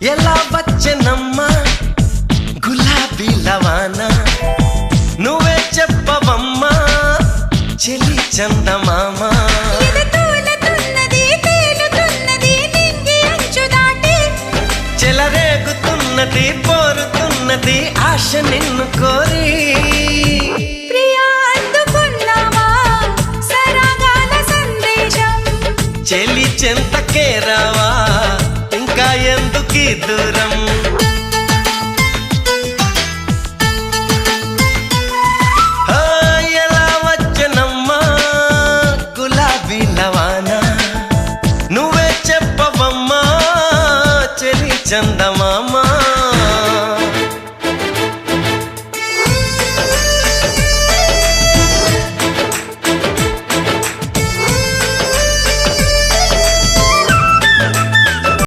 ఎలా వచ్చెనమ్మా గులాబీ లవానా నువ్వే చెప్పవమ్మా చెలి చందమామ చెలరేగుతున్నది పోరుతున్నది ఆశ నిన్ను కోరి చెలి చెంతకే రావా ఇంకా ఎందుకీ దూరం ఎలా వచ్చనమ్మా గులాబీ లవానా నువ్వే చెప్పవమ్మా చెలి చందమామ